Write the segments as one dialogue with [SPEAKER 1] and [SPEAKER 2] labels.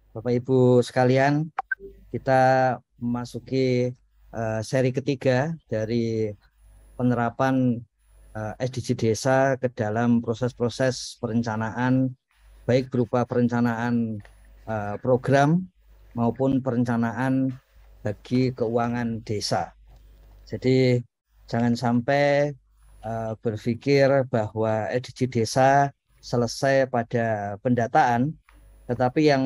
[SPEAKER 1] Bapak Ibu sekalian, kita memasuki seri ketiga dari penerapan SDG Desa ke dalam proses-proses perencanaan, baik berupa perencanaan program maupun perencanaan bagi keuangan desa. Jadi jangan sampai berpikir bahwa SDG Desa selesai pada pendataan, tetapi yang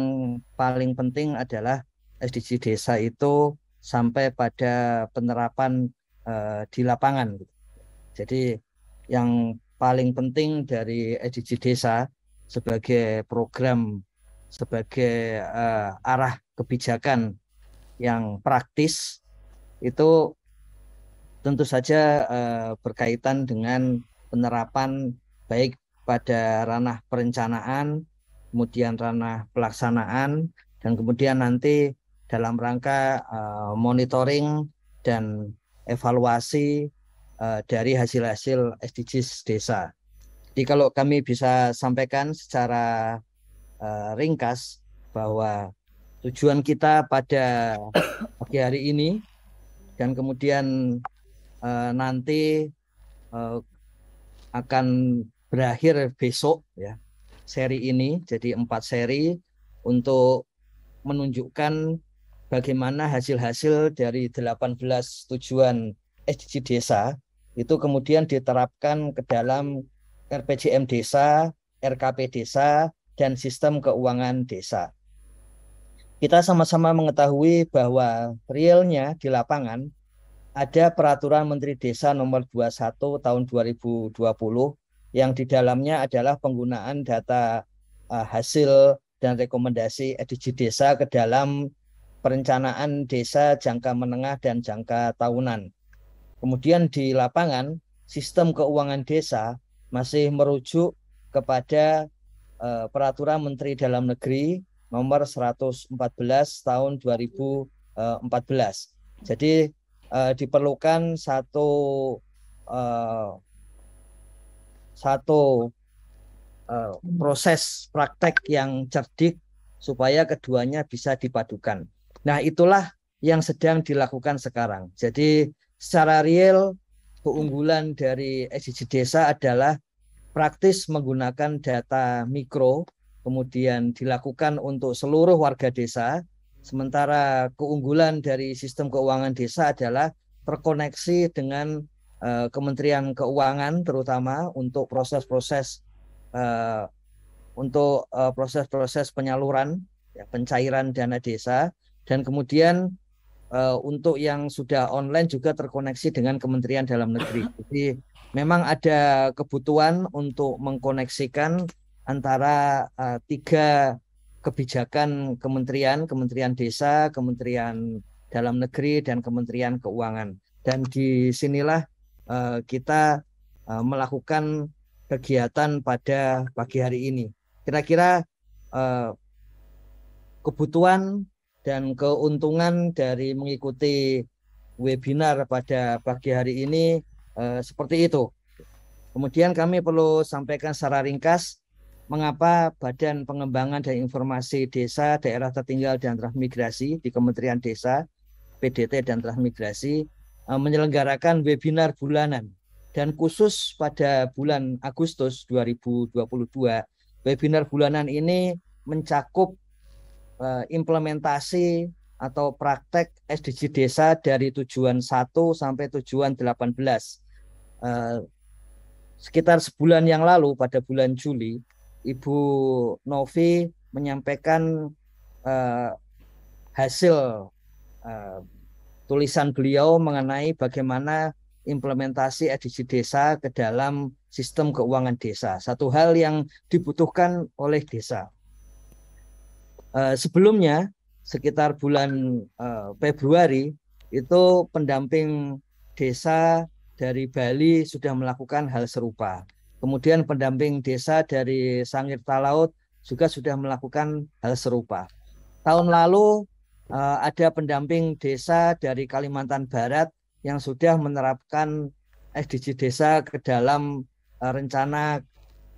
[SPEAKER 1] paling penting adalah SDG Desa itu sampai pada penerapan di lapangan. Jadi yang paling penting dari SDG Desa sebagai program, sebagai arah kebijakan yang praktis itu tentu saja berkaitan dengan penerapan baik pada ranah perencanaan, kemudian ranah pelaksanaan, dan kemudian nanti dalam rangka monitoring dan evaluasi dari hasil-hasil SDGs desa. Jadi kalau kami bisa sampaikan secara ringkas bahwa tujuan kita pada pagi hari ini dan kemudian nanti uh, akan berakhir besok ya seri ini jadi 4 seri untuk menunjukkan bagaimana hasil-hasil dari 18 tujuan SDG desa itu kemudian diterapkan ke dalam RPJM desa, RKP desa, dan sistem keuangan desa. Kita sama-sama mengetahui bahwa realnya di lapangan ada peraturan Menteri Desa nomor 21 tahun 2020 yang di dalamnya adalah penggunaan data hasil dan rekomendasi SDG Desa ke dalam perencanaan desa jangka menengah dan jangka tahunan. Kemudian di lapangan, sistem keuangan desa masih merujuk kepada peraturan Menteri Dalam Negeri nomor 114 tahun 2014. Jadi diperlukan uh, satu proses praktek yang cerdik supaya keduanya bisa dipadukan. Nah, itulah yang sedang dilakukan sekarang. Jadi secara real keunggulan dari SDG Desa adalah praktis menggunakan data mikro, kemudian dilakukan untuk seluruh warga desa. Sementara keunggulan dari sistem keuangan desa adalah terkoneksi dengan Kementerian Keuangan, terutama untuk proses-proses uh, proses-proses penyaluran, ya, pencairan dana desa, dan kemudian untuk yang sudah online juga terkoneksi dengan Kementerian Dalam Negeri. Jadi memang ada kebutuhan untuk mengkoneksikan antara 3 kebijakan kementerian, Kementerian Desa, Kementerian Dalam Negeri, dan Kementerian Keuangan. Dan disinilah kita melakukan kegiatan pada pagi hari ini. Kira-kira kebutuhan dan keuntungan dari mengikuti webinar pada pagi hari ini seperti itu. Kemudian kami perlu sampaikan secara ringkas mengapa Badan Pengembangan dan Informasi Desa, Daerah Tertinggal dan Transmigrasi di Kementerian Desa, PDT dan Transmigrasi menyelenggarakan webinar bulanan. Dan khusus pada bulan Agustus 2022, webinar bulanan ini mencakup implementasi atau praktek SDG Desa dari tujuan 1 sampai tujuan 18. Sekitar sebulan yang lalu pada bulan Juli, Ibu Novi menyampaikan hasil tulisan beliau mengenai bagaimana implementasi SDG Desa ke dalam sistem keuangan desa. Satu hal yang dibutuhkan oleh desa. Sebelumnya sekitar bulan Februari itu pendamping desa dari Bali sudah melakukan hal serupa. Kemudian pendamping desa dari Sangir Talaut juga sudah melakukan hal serupa. Tahun lalu ada pendamping desa dari Kalimantan Barat yang sudah menerapkan SDG Desa ke dalam rencana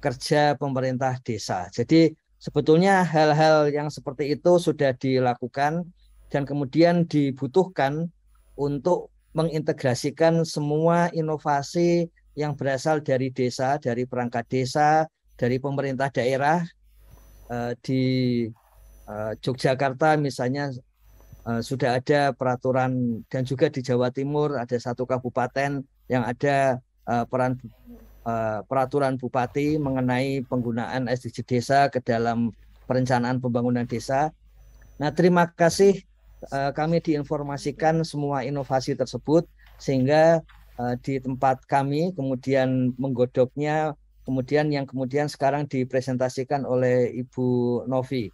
[SPEAKER 1] kerja pemerintah desa. Jadi Sebetulnya hal-hal yang seperti itu sudah dilakukan dan kemudian dibutuhkan untuk mengintegrasikan semua inovasi yang berasal dari desa, dari perangkat desa, dari pemerintah daerah di Yogyakarta misalnya sudah ada peraturan dan juga di Jawa Timur ada satu kabupaten yang ada peraturan bupati mengenai penggunaan SDG desa ke dalam perencanaan pembangunan desa. Nah, terima kasih kami diinformasikan semua inovasi tersebut sehingga di tempat kami kemudian menggodoknya, kemudian sekarang dipresentasikan oleh Ibu Novi.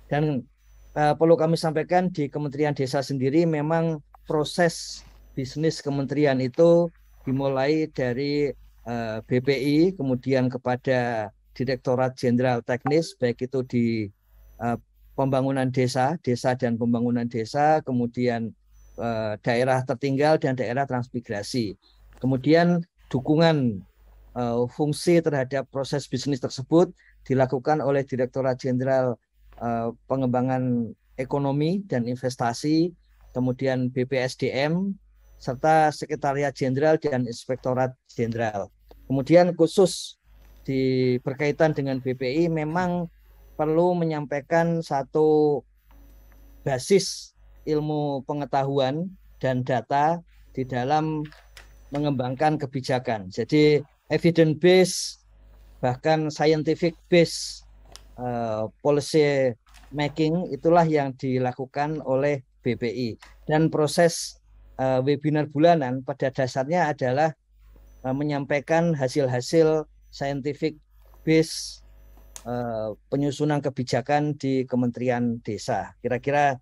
[SPEAKER 1] Dan perlu kami sampaikan di Kementerian Desa sendiri memang proses bisnis kementerian itu dimulai dari BPI, kemudian kepada Direktorat Jenderal Teknis, baik itu di pembangunan desa, desa dan pembangunan desa, kemudian daerah tertinggal dan daerah transmigrasi. Kemudian dukungan fungsi terhadap proses bisnis tersebut dilakukan oleh Direktorat Jenderal Pengembangan Ekonomi dan Investasi, kemudian BPSDM, serta Sekretariat Jenderal dan Inspektorat Jenderal. Kemudian khusus berkaitan dengan BPI memang perlu menyampaikan satu basis ilmu pengetahuan dan data di dalam mengembangkan kebijakan. Jadi evidence based bahkan scientific based policy making itulah yang dilakukan oleh BPI. Dan proses webinar bulanan pada dasarnya adalah menyampaikan hasil-hasil scientific based penyusunan kebijakan di Kementerian Desa. Kira-kira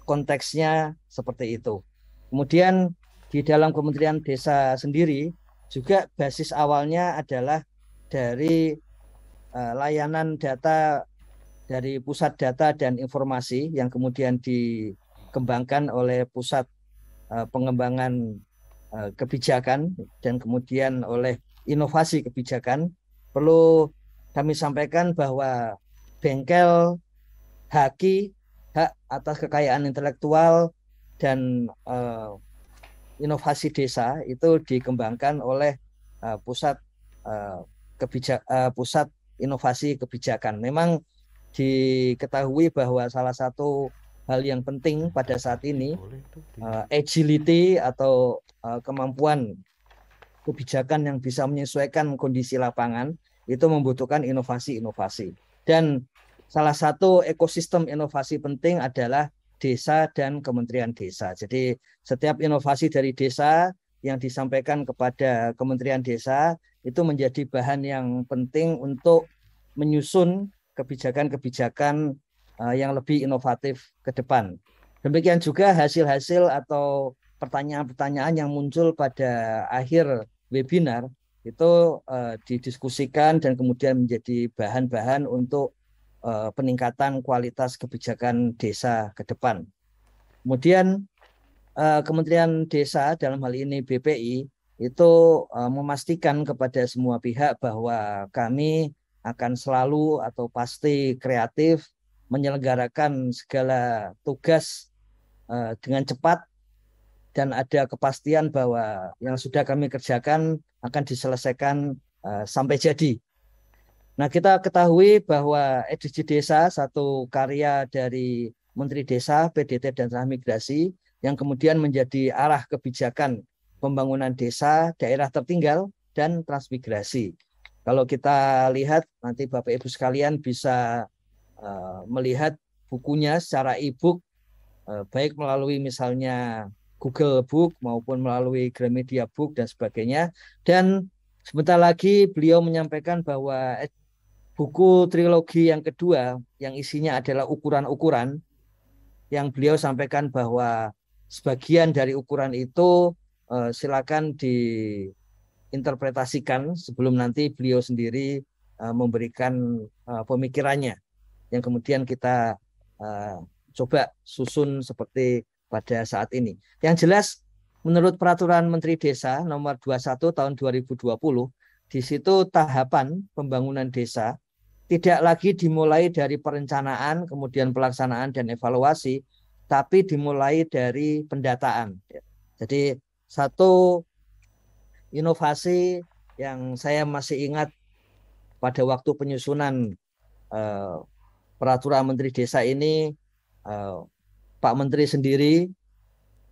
[SPEAKER 1] konteksnya seperti itu. Kemudian di dalam Kementerian Desa sendiri juga basis awalnya adalah dari layanan data dari pusat data dan informasi yang kemudian dikembangkan oleh pusat pengembangan kebijakan dan kemudian oleh inovasi kebijakan. Perlu kami sampaikan bahwa bengkel HAKI, hak atas kekayaan intelektual dan inovasi desa itu dikembangkan oleh pusat pusat inovasi kebijakan. Memang diketahui bahwa salah satu hal yang penting pada saat ini agility atau kemampuan kebijakan yang bisa menyesuaikan kondisi lapangan itu membutuhkan inovasi-inovasi. Dan salah satu ekosistem inovasi penting adalah desa dan Kementerian Desa. Jadi setiap inovasi dari desa yang disampaikan kepada Kementerian Desa itu menjadi bahan yang penting untuk menyusun kebijakan-kebijakan yang lebih inovatif ke depan. Demikian juga hasil-hasil atau pertanyaan-pertanyaan yang muncul pada akhir webinar itu didiskusikan dan kemudian menjadi bahan-bahan untuk peningkatan kualitas kebijakan desa ke depan. Kemudian Kementerian Desa dalam hal ini BPI itu memastikan kepada semua pihak bahwa kami akan selalu atau pasti kreatif menyelenggarakan segala tugas dengan cepat dan ada kepastian bahwa yang sudah kami kerjakan akan diselesaikan sampai jadi. Nah, kita ketahui bahwa SDG Desa satu karya dari Menteri Desa, PDT dan Transmigrasi yang kemudian menjadi arah kebijakan pembangunan desa, daerah tertinggal dan transmigrasi. Kalau kita lihat nanti Bapak Ibu sekalian bisa melihat bukunya secara e-book baik melalui misalnya Google Book maupun melalui Gramedia Book dan sebagainya. Dan sebentar lagi beliau menyampaikan bahwa buku trilogi yang kedua yang isinya adalah ukuran-ukuran yang beliau sampaikan bahwa sebagian dari ukuran itu silakan diinterpretasikan sebelum nanti beliau sendiri memberikan pemikirannya yang kemudian kita coba susun seperti pada saat ini. Yang jelas menurut Peraturan Menteri Desa nomor 21 tahun 2020 di situ tahapan pembangunan desa tidak lagi dimulai dari perencanaan, kemudian pelaksanaan dan evaluasi, tapi dimulai dari pendataan. Jadi satu inovasi yang saya masih ingat pada waktu penyusunan eh, peraturan Menteri Desa ini, eh, Pak Menteri sendiri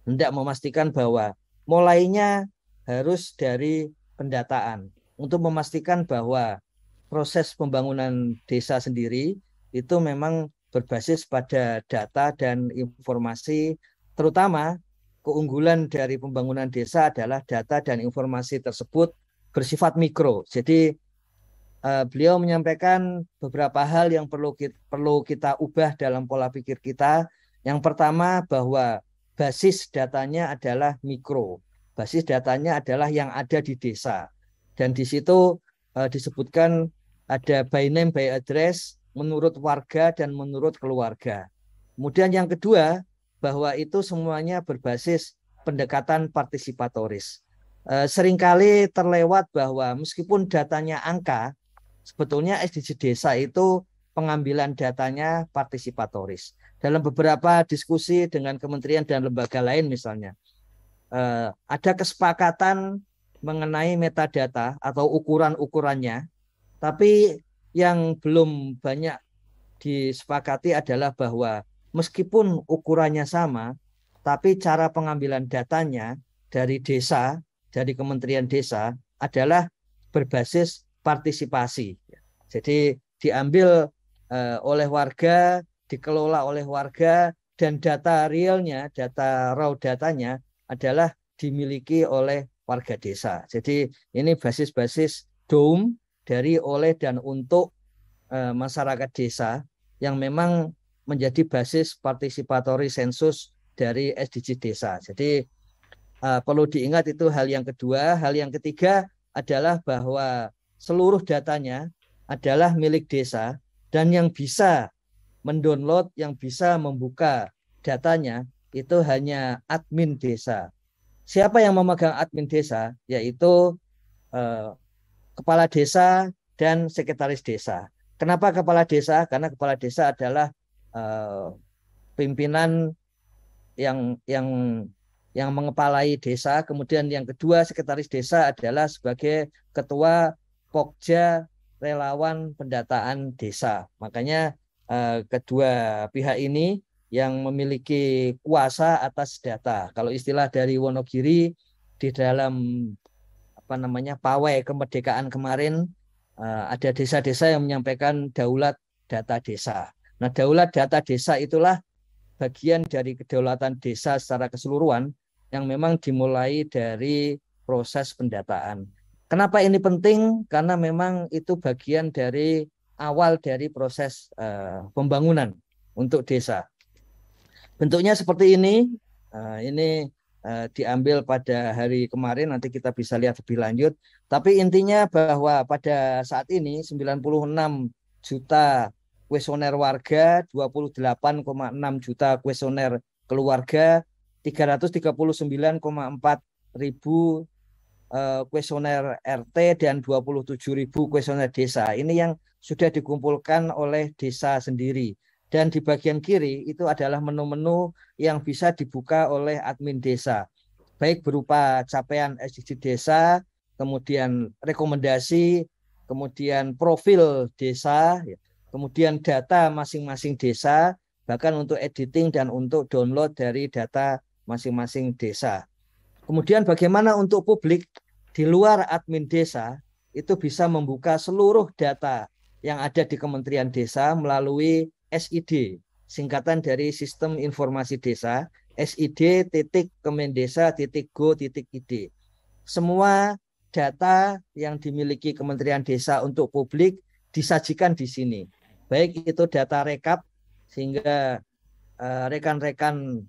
[SPEAKER 1] hendak memastikan bahwa mulainya harus dari pendataan untuk memastikan bahwa proses pembangunan desa sendiri itu memang berbasis pada data dan informasi, terutama keunggulan dari pembangunan desa adalah data dan informasi tersebut bersifat mikro. Jadi beliau menyampaikan beberapa hal yang perlu kita ubah dalam pola pikir kita. Yang pertama bahwa basis datanya adalah mikro. Basis datanya adalah yang ada di desa. Dan di situ disebutkan ada by name, by address, menurut warga dan menurut keluarga. Kemudian yang kedua, bahwa itu semuanya berbasis pendekatan partisipatoris. Seringkali terlewat bahwa meskipun datanya angka, sebetulnya SDG desa itu pengambilan datanya partisipatoris. Dalam beberapa diskusi dengan kementerian dan lembaga lain misalnya, ada kesepakatan mengenai metadata atau ukuran-ukurannya, tapi yang belum banyak disepakati adalah bahwa meskipun ukurannya sama, tapi cara pengambilan datanya dari desa, dari Kementerian Desa adalah berbasis partisipasi. Jadi diambil oleh warga, dikelola oleh warga, dan data realnya, data raw datanya adalah dimiliki oleh warga desa. Jadi ini basis-basis DOM dari, oleh, dan untuk masyarakat desa yang memang menjadi basis partisipatory sensus dari SDG desa. Jadi perlu diingat itu hal yang kedua. Hal yang ketiga adalah bahwa seluruh datanya adalah milik desa dan yang bisa mendownload, yang bisa membuka datanya itu hanya admin desa. Siapa yang memegang admin desa? Yaitu kepala desa dan sekretaris desa. Kenapa kepala desa? Karena kepala desa adalah pimpinan yang mengepalai desa. Kemudian yang kedua, sekretaris desa adalah sebagai ketua Pokja Relawan Pendataan Desa. Makanya kedua pihak ini yang memiliki kuasa atas data. Kalau istilah dari Wonogiri di dalam pawai kemerdekaan kemarin, ada desa-desa yang menyampaikan daulat data desa. Nah, daulat data desa itulah bagian dari kedaulatan desa secara keseluruhan yang memang dimulai dari proses pendataan. Kenapa ini penting? Karena memang itu bagian dari awal dari proses pembangunan untuk desa. Bentuknya seperti ini. Ini diambil pada hari kemarin, nanti kita bisa lihat lebih lanjut. Tapi intinya bahwa pada saat ini 96 juta kuesioner warga, 28,6 juta kuesioner keluarga, 339,4 ribu kuesioner RT dan 27 ribu kuesioner desa. Ini yang sudah dikumpulkan oleh desa sendiri. Dan di bagian kiri itu adalah menu-menu yang bisa dibuka oleh admin desa. Baik berupa capaian SDG desa, kemudian rekomendasi, kemudian profil desa, kemudian data masing-masing desa, bahkan untuk editing dan untuk download dari data masing-masing desa. Kemudian bagaimana untuk publik di luar admin desa itu bisa membuka seluruh data yang ada di Kementerian Desa melalui SID, singkatan dari Sistem Informasi Desa, sid.kemendesa.go.id. Semua data yang dimiliki Kementerian Desa untuk publik disajikan di sini. Baik itu data rekap, sehingga rekan-rekan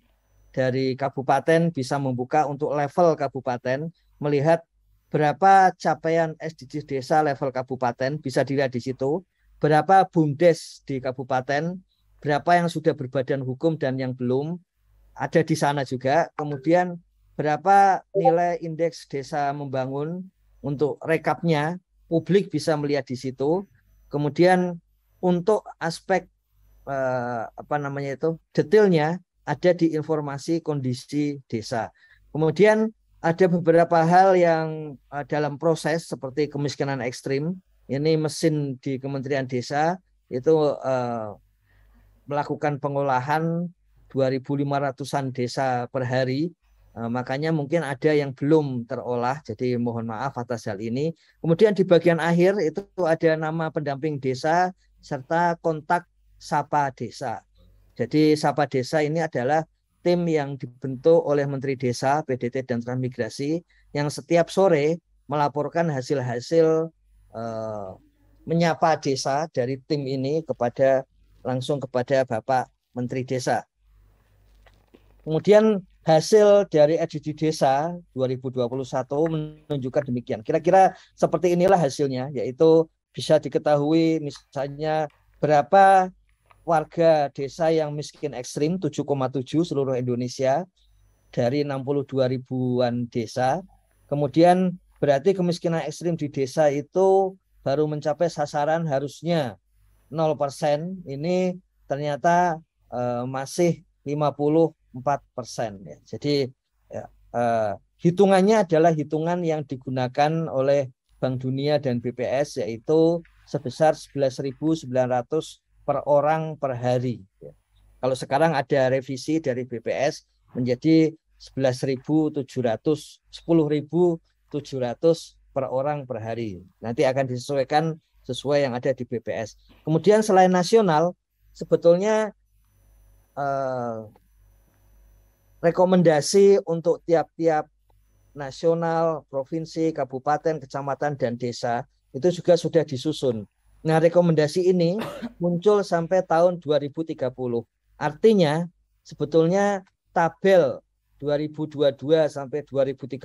[SPEAKER 1] dari kabupaten bisa membuka untuk level kabupaten, melihat berapa capaian SDGs desa level kabupaten, bisa dilihat di situ. Berapa BUMDes di kabupaten, berapa yang sudah berbadan hukum dan yang belum, ada di sana juga. Kemudian berapa nilai indeks desa membangun untuk rekapnya, publik bisa melihat di situ. Kemudian untuk aspek apa namanya itu detailnya ada di informasi kondisi desa. Kemudian ada beberapa hal yang dalam proses seperti kemiskinan ekstrim. Ini mesin di Kementerian Desa itu melakukan pengolahan 2.500-an desa per hari. Makanya mungkin ada yang belum terolah, jadi mohon maaf atas hal ini. Kemudian di bagian akhir itu ada nama pendamping desa serta kontak Sapa Desa. Jadi Sapa Desa ini adalah tim yang dibentuk oleh Menteri Desa, PDT dan Transmigrasi yang setiap sore melaporkan hasil-hasil menyapa desa dari tim ini langsung kepada Bapak Menteri Desa. Kemudian hasil dari EDG Desa 2021 menunjukkan demikian. Kira-kira seperti inilah hasilnya, yaitu bisa diketahui misalnya berapa warga desa yang miskin ekstrim 7,7 seluruh Indonesia dari 62 ribuan desa. Kemudian berarti kemiskinan ekstrim di desa itu baru mencapai sasaran harusnya 0%, ini ternyata masih 54%. Ya. Jadi ya, hitungannya adalah hitungan yang digunakan oleh Bank Dunia dan BPS, yaitu sebesar 11.900 per orang per hari. Ya. Kalau sekarang ada revisi dari BPS menjadi 10.700 per orang per hari. Nanti akan disesuaikan sesuai yang ada di BPS. Kemudian selain nasional, sebetulnya rekomendasi untuk tiap-tiap nasional, provinsi, kabupaten, kecamatan, dan desa itu juga sudah disusun. Nah, rekomendasi ini muncul sampai tahun 2030. Artinya, sebetulnya tabel 2022 sampai 2030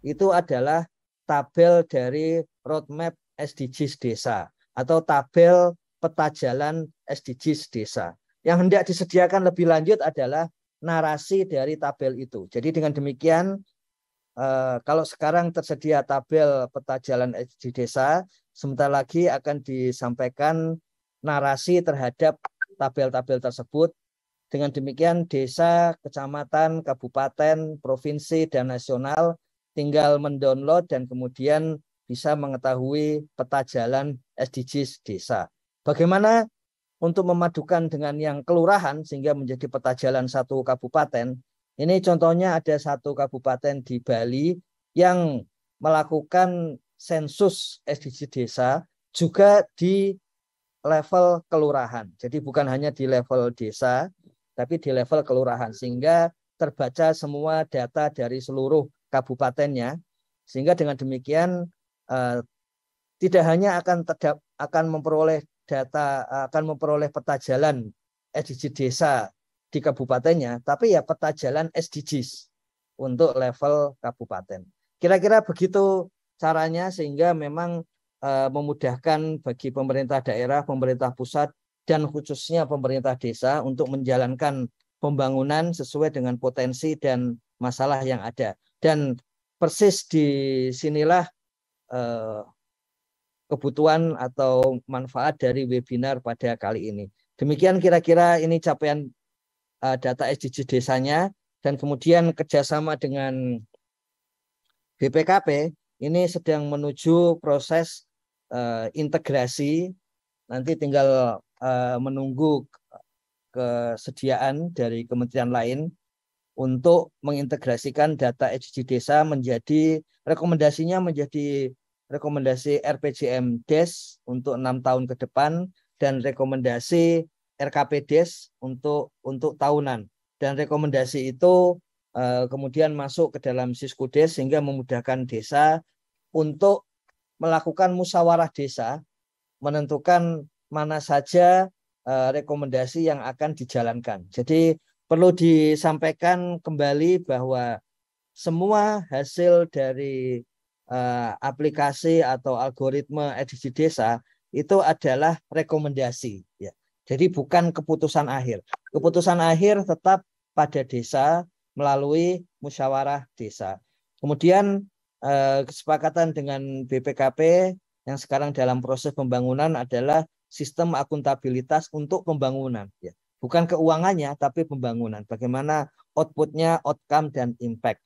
[SPEAKER 1] itu adalah tabel dari roadmap SDGs desa atau tabel peta jalan SDGs desa. Yang hendak disediakan lebih lanjut adalah narasi dari tabel itu. Jadi dengan demikian, kalau sekarang tersedia tabel peta jalan di desa, sebentar lagi akan disampaikan narasi terhadap tabel-tabel tersebut. Dengan demikian desa, kecamatan, kabupaten, provinsi, dan nasional tinggal mendownload dan kemudian bisa mengetahui peta jalan SDGs desa. Bagaimana untuk memadukan dengan yang kelurahan sehingga menjadi peta jalan satu kabupaten? Ini contohnya ada satu kabupaten di Bali yang melakukan sensus SDGs desa juga di level kelurahan. Jadi bukan hanya di level desa, tapi di level kelurahan. Sehingga terbaca semua data dari seluruh kabupatennya. Sehingga dengan demikian tidak hanya akan memperoleh data, akan memperoleh peta jalan SDGs desa di kabupatennya, tapi ya peta jalan SDGs untuk level kabupaten. Kira-kira begitu caranya sehingga memang memudahkan bagi pemerintah daerah, pemerintah pusat, dan khususnya pemerintah desa untuk menjalankan pembangunan sesuai dengan potensi dan masalah yang ada. Dan persis di sinilah kebutuhan atau manfaat dari webinar pada kali ini. Demikian kira-kira ini capaian data SDGs desanya, dan kemudian kerjasama dengan BPKP ini sedang menuju proses integrasi. Nanti tinggal menunggu kesediaan dari kementerian lain untuk mengintegrasikan data SDGs desa menjadi rekomendasinya menjadi rekomendasi RPJMDes untuk 6 tahun ke depan dan rekomendasi RKPDes untuk tahunan. Dan rekomendasi itu kemudian masuk ke dalam Siskudes sehingga memudahkan desa untuk melakukan musyawarah desa, menentukan mana saja rekomendasi yang akan dijalankan. Jadi perlu disampaikan kembali bahwa semua hasil dari aplikasi atau algoritma SDGs desa itu adalah rekomendasi. Ya. Jadi bukan keputusan akhir. Keputusan akhir tetap pada desa melalui musyawarah desa. Kemudian kesepakatan dengan BPKP yang sekarang dalam proses pembangunan adalah sistem akuntabilitas untuk pembangunan. Ya. Bukan keuangannya, tapi pembangunan. Bagaimana outputnya, outcome, dan impact.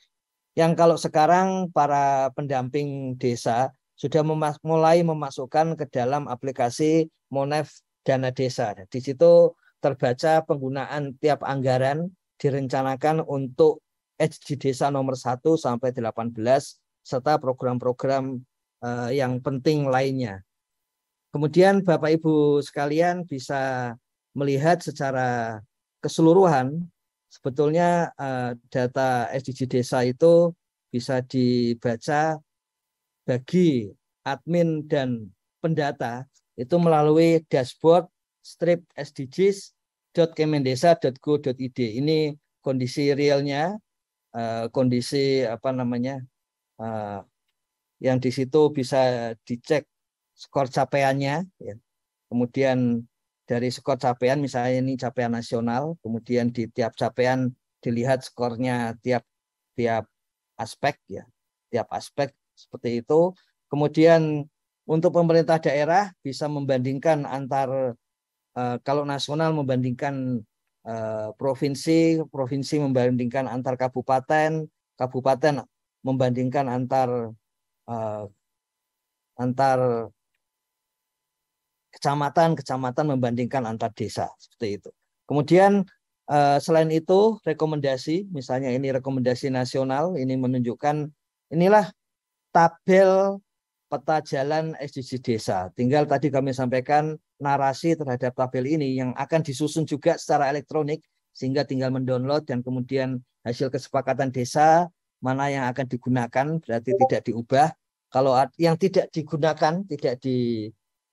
[SPEAKER 1] Yang kalau sekarang para pendamping desa sudah mulai memasukkan ke dalam aplikasi Monef Dana Desa. Di situ terbaca penggunaan tiap anggaran direncanakan untuk HG Desa nomor 1 sampai 18 serta program-program yang penting lainnya. Kemudian Bapak Ibu sekalian bisa melihat secara keseluruhan sebetulnya data SDG desa itu bisa dibaca bagi admin dan pendata itu melalui dashboard strip sdgs.kemendesa.go.id. Ini kondisi realnya, kondisi apa namanya, yang di situ bisa dicek skor capaiannya. Ya. Kemudian dari skor capaian, misalnya ini capaian nasional, kemudian di tiap capaian dilihat skornya tiap aspek, ya, tiap aspek seperti itu. Kemudian untuk pemerintah daerah bisa membandingkan antar kalau nasional membandingkan provinsi, provinsi membandingkan antar kabupaten, kabupaten membandingkan antar kecamatan, kecamatan membandingkan antar desa, seperti itu. Kemudian selain itu rekomendasi, misalnya ini rekomendasi nasional, ini menunjukkan inilah tabel peta jalan SDG desa. Tinggal tadi kami sampaikan narasi terhadap tabel ini yang akan disusun juga secara elektronik, sehingga tinggal mendownload dan kemudian hasil kesepakatan desa mana yang akan digunakan, berarti tidak diubah. Kalau yang tidak digunakan, tidak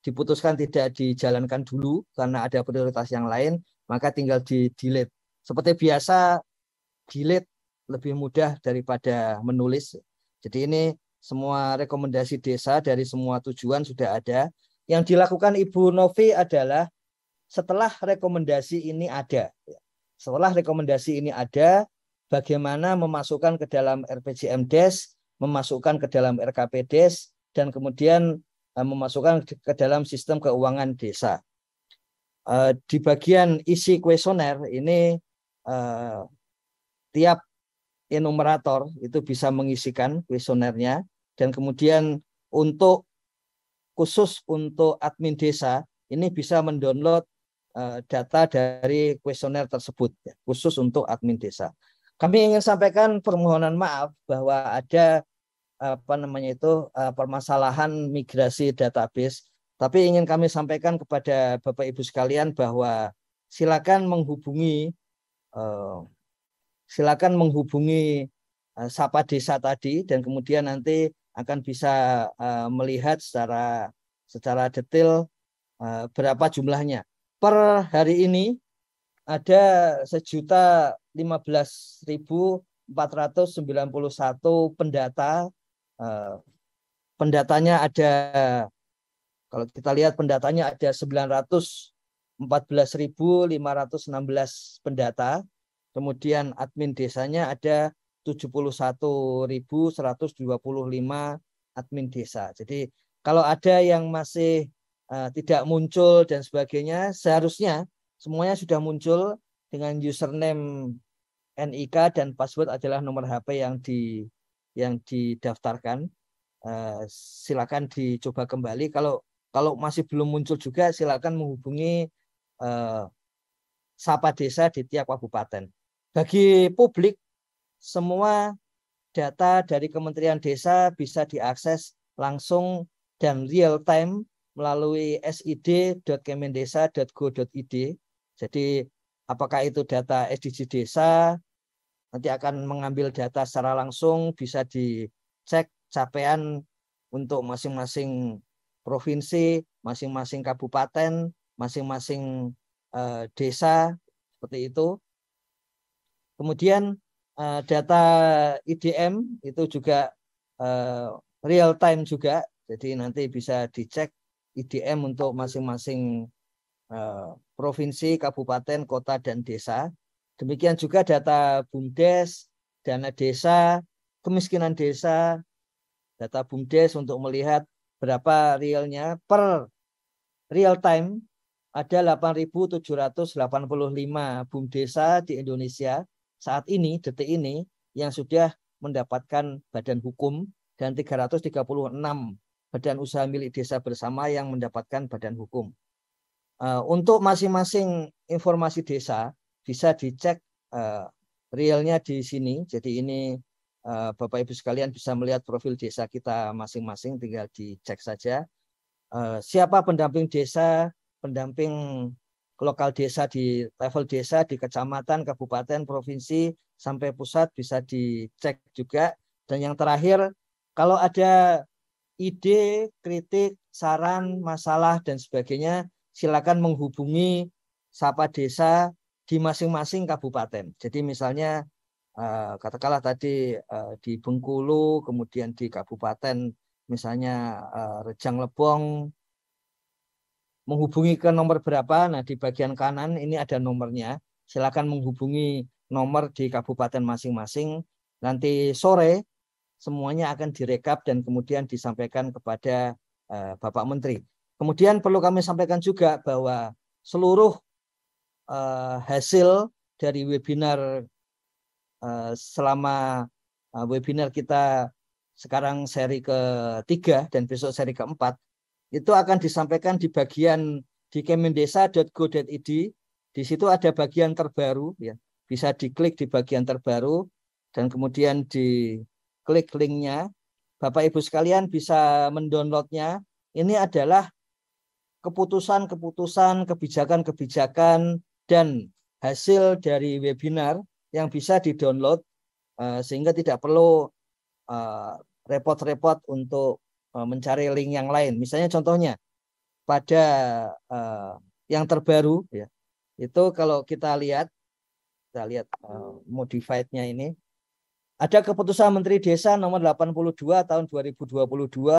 [SPEAKER 1] diputuskan, tidak dijalankan dulu karena ada prioritas yang lain, maka tinggal di-delete. Seperti biasa, delete lebih mudah daripada menulis. Jadi ini semua rekomendasi desa dari semua tujuan sudah ada. Yang dilakukan Ibu Novi adalah setelah rekomendasi ini ada. Setelah rekomendasi ini ada, bagaimana memasukkan ke dalam RPJMDes, memasukkan ke dalam RKPDes, dan kemudian memasukkan ke dalam sistem keuangan desa. Di bagian isi kuesioner ini tiap enumerator itu bisa mengisikan kuesionernya, dan kemudian khusus untuk admin desa ini bisa mendownload data dari kuesioner tersebut, khusus untuk admin desa. Kami ingin sampaikan permohonan maaf bahwa ada permasalahan migrasi database, tapi ingin kami sampaikan kepada Bapak Ibu sekalian bahwa silakan menghubungi Sapa Desa tadi, dan kemudian nanti akan bisa melihat secara detail berapa jumlahnya. Per hari ini ada 1.015.491 pendata. Pendatanya ada, kalau kita lihat pendatanya ada 914.516 pendata. Kemudian admin desanya ada 71.125 admin desa. Jadi kalau ada yang masih tidak muncul dan sebagainya, seharusnya semuanya sudah muncul dengan username NIK dan password adalah nomor HP yang didaftarkan. Silakan dicoba kembali. Kalau masih belum muncul juga, silakan menghubungi Sapa Desa di tiap kabupaten. Bagi publik, semua data dari Kementerian Desa bisa diakses langsung dan real time melalui sid.kemendesa.go.id. Jadi apakah itu data SDG desa, nanti akan mengambil data secara langsung, bisa dicek capaian untuk masing-masing provinsi, masing-masing kabupaten, masing-masing desa, seperti itu. Kemudian data IDM itu juga real time juga, jadi nanti bisa dicek IDM untuk masing-masing provinsi, kabupaten, kota, dan desa. Demikian juga data BUMDes, dana desa, kemiskinan desa, data BUMDes untuk melihat berapa realnya per real time ada 8.785 BUMDesa di Indonesia saat ini, detik ini, yang sudah mendapatkan badan hukum dan 336 badan usaha milik desa bersama yang mendapatkan badan hukum. Untuk masing-masing informasi desa bisa dicek realnya di sini. Jadi ini Bapak Ibu sekalian bisa melihat profil desa kita masing-masing, tinggal dicek saja. Siapa pendamping desa, pendamping lokal desa di level desa, di kecamatan, kabupaten, provinsi, sampai pusat bisa dicek juga. Dan yang terakhir, kalau ada ide, kritik, saran, masalah, dan sebagainya, silakan menghubungi Sapa Desa di masing-masing kabupaten. Jadi misalnya katakanlah tadi di Bengkulu, kemudian di kabupaten misalnya Rejang Lebong, menghubungi ke nomor berapa. Nah, di bagian kanan ini ada nomornya. Silakan menghubungi nomor di kabupaten masing-masing. Nanti sore semuanya akan direkap dan kemudian disampaikan kepada Bapak Menteri. Kemudian perlu kami sampaikan juga bahwa seluruh hasil dari webinar selama webinar kita sekarang seri ke-3 dan besok seri ke-4 itu akan disampaikan di bagian di kemendesa.go.id. Di situ ada bagian terbaru, ya. Bisa diklik di bagian terbaru dan kemudian diklik linknya. Bapak Ibu sekalian bisa mendownloadnya. Ini adalah keputusan-keputusan, kebijakan-kebijakan, dan hasil dari webinar yang bisa didownload sehingga tidak perlu repot-repot untuk mencari link yang lain. Misalnya contohnya pada yang terbaru, ya, itu kalau kita lihat modified-nya ini, ada keputusan Menteri Desa nomor 82 tahun 2022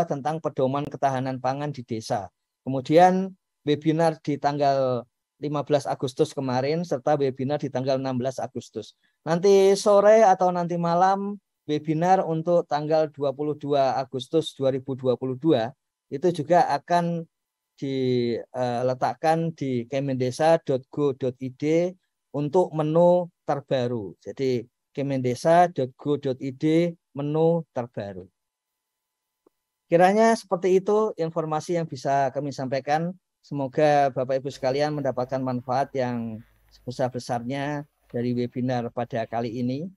[SPEAKER 1] tentang pedoman ketahanan pangan di desa. Kemudian webinar di tanggal 15 Agustus kemarin serta webinar di tanggal 16 Agustus. Nanti sore atau nanti malam webinar untuk tanggal 22 Agustus 2022 itu juga akan diletakkan di kemendesa.go.id untuk menu terbaru. Jadi kemendesa.go.id menu terbaru. Kiranya seperti itu informasi yang bisa kami sampaikan. Semoga Bapak Ibu sekalian mendapatkan manfaat yang sebesar-besarnya dari webinar pada kali ini.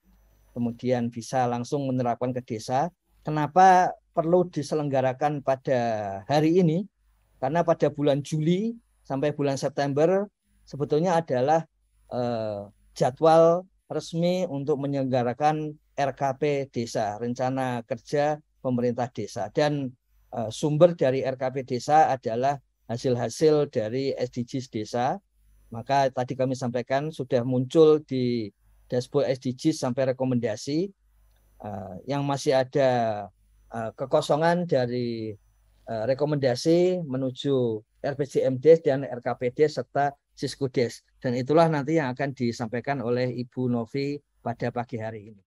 [SPEAKER 1] Kemudian bisa langsung menerapkan ke desa. Kenapa perlu diselenggarakan pada hari ini? Karena pada bulan Juli sampai bulan September sebetulnya adalah jadwal resmi untuk menyelenggarakan RKP Desa, Rencana Kerja Pemerintah Desa. Dan sumber dari RKP Desa adalah hasil-hasil dari SDGs Desa. Maka tadi kami sampaikan sudah muncul di dashboard SDGs sampai rekomendasi. Yang masih ada kekosongan dari rekomendasi menuju RPJMD dan RKPD serta Siskudes. Dan itulah nanti yang akan disampaikan oleh Ibu Novi pada pagi hari ini.